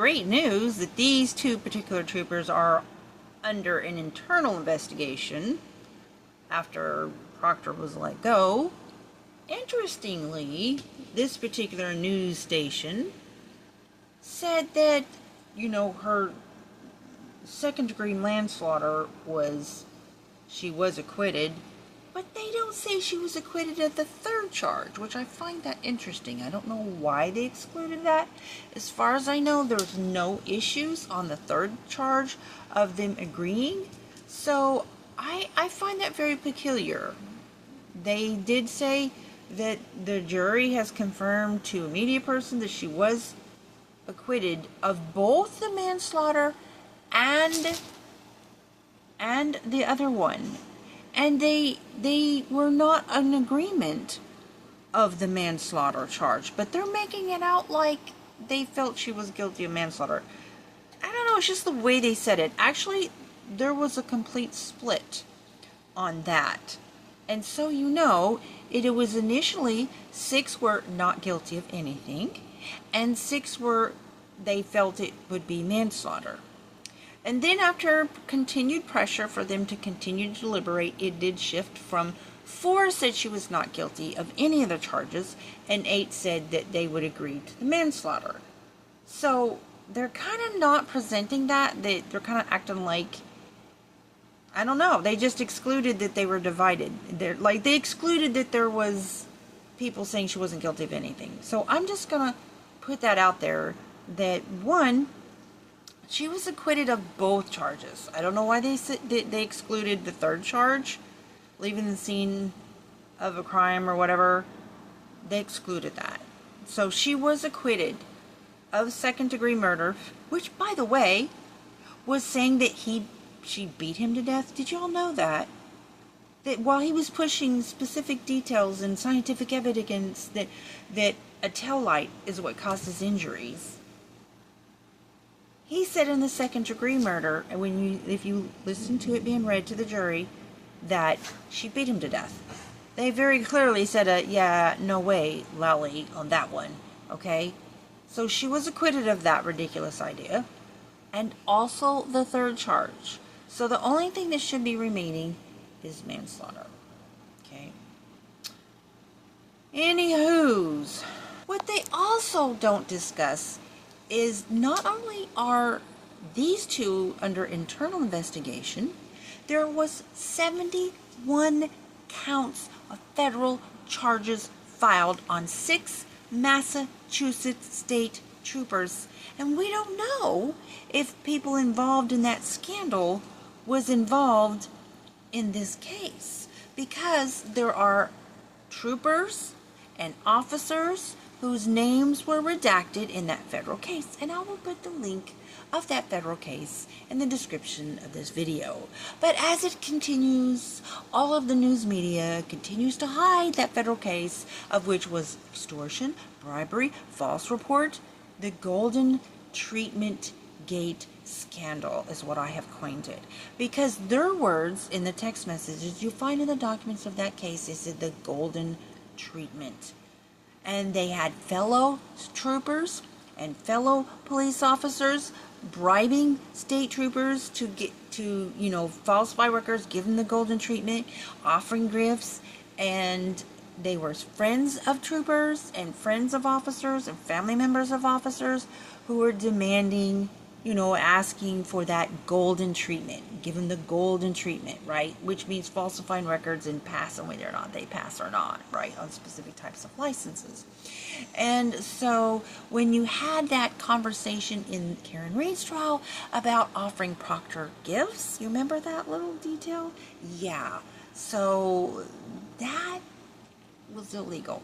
great news that these two particular troopers are under an internal investigation after Proctor was let go. Interestingly, this particular news station said that, her second-degree manslaughter she was acquitted, but they don't say she was acquitted of the third charge, which I find that interesting. I don't know why they excluded that. As far as I know, there's no issues on the third charge of them agreeing. So I find that very peculiar. They did say that the jury has confirmed to a media person that she was acquitted of both the manslaughter and the other one. And they were not in agreement of the manslaughter charge, but they're making it out like they felt she was guilty of manslaughter. I don't know, it's just the way they said it. Actually, there was a complete split on that. And so it was initially 6 were not guilty of anything, and 6 were they felt it would be manslaughter. And then after continued pressure for them to continue to deliberate, it did shift from 4 said she was not guilty of any of the charges, and 8 said that they would agree to the manslaughter. So they're kind of not presenting that. They're kind of acting like, I don't know, they just excluded that they were divided. They excluded that there was people saying she wasn't guilty of anything. So I'm just going to put that out there that, one, she was acquitted of both charges. I don't know why they excluded the third charge, leaving the scene of a crime or whatever. They excluded that. So she was acquitted of second-degree murder, which, by the way, was saying that she beat him to death. Did y'all know that? That while he was pushing specific details and scientific evidence that a tail light is what causes injuries, he said in the second-degree murder, and if you listen to it being read to the jury, that she beat him to death. They very clearly said, yeah, no way, Lally, on that one, okay? So she was acquitted of that ridiculous idea, and also the third charge. So the only thing that should be remaining is manslaughter, okay? Anywho's, what they also don't discuss is not only are these two under internal investigation, there was 71 counts of federal charges filed on 6 Massachusetts state troopers. And we don't know if people involved in that scandal was involved in this case, because there are troopers and officers whose names were redacted in that federal case. And I will put the link of that federal case in the description of this video. But as it continues, all of the news media continues to hide that federal case, of which was extortion, bribery, false report, the Golden Treatment Gate scandal is what I have coined it. Because their words in the text messages you find in the documents of that case is the golden treatment. And they had fellow troopers and fellow police officers bribing state troopers to falsify records, give them the golden treatment, offering gifts, and they were friends of troopers and friends of officers and family members of officers who were demanding, asking for that golden treatment. Give them the golden treatment, right? Which means falsifying records and passing whether or not they pass or not, right? On specific types of licenses. And so when you had that conversation in Karen Reed's trial about offering Proctor gifts, you remember that little detail? Yeah. So that was illegal.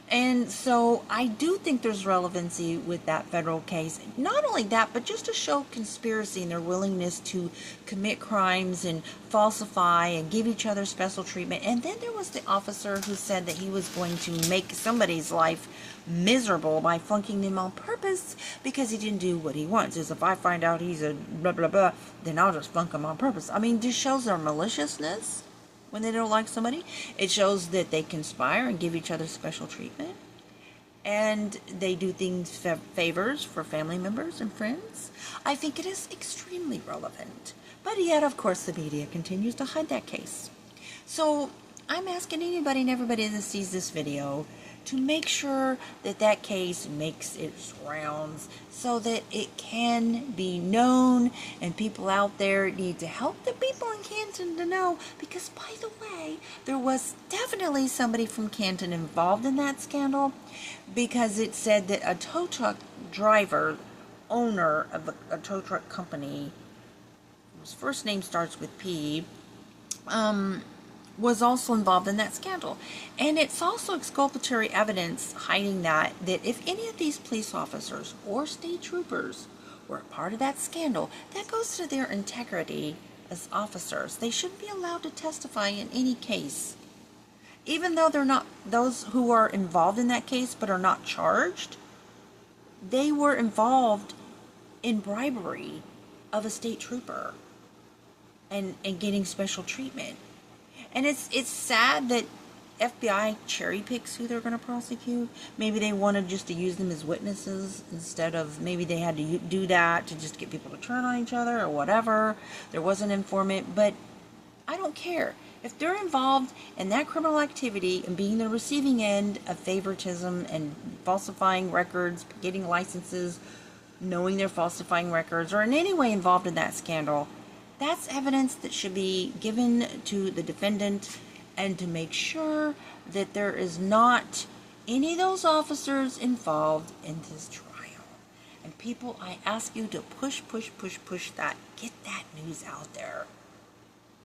And so I do think there's relevancy with that federal case. Not only that, but just to show conspiracy and their willingness to commit crimes and falsify and give each other special treatment. And then there was the officer who said that he was going to make somebody's life miserable by flunking them on purpose because he didn't do what he wants. Is if I find out he's a blah, blah, blah, then I'll just flunk him on purpose. I mean, this shows their maliciousness. When they don't like somebody, it shows that they conspire and give each other special treatment. and they do things favors for family members and friends, I think it is extremely relevant. But yet, of course, the media continues to hide that case. So I'm asking anybody and everybody that sees this video to make sure that that case makes its rounds so that it can be known, and people out there need to help the people in Canton to know, because by the way, there was definitely somebody from Canton involved in that scandal, because it said that a tow truck driver, owner of a tow truck company, whose first name starts with P, was also involved in that scandal. And it's also exculpatory evidence hiding that if any of these police officers or state troopers were a part of that scandal, that goes to their integrity as officers. They shouldn't be allowed to testify in any case. Even though they're not, those who are involved in that case but are not charged, they were involved in bribery of a state trooper and getting special treatment. And it's sad that FBI cherry picks who they're going to prosecute. Maybe they wanted just to use them as witnesses instead of, maybe they had to do that to just get people to turn on each other or whatever. There was an informant, but I don't care. If they're involved in that criminal activity and being the receiving end of favoritism and falsifying records, getting licenses, knowing they're falsifying records, or in any way involved in that scandal, that's evidence that should be given to the defendant, and to make sure that there is not any of those officers involved in this trial. And people, I ask you to push that. Get that news out there.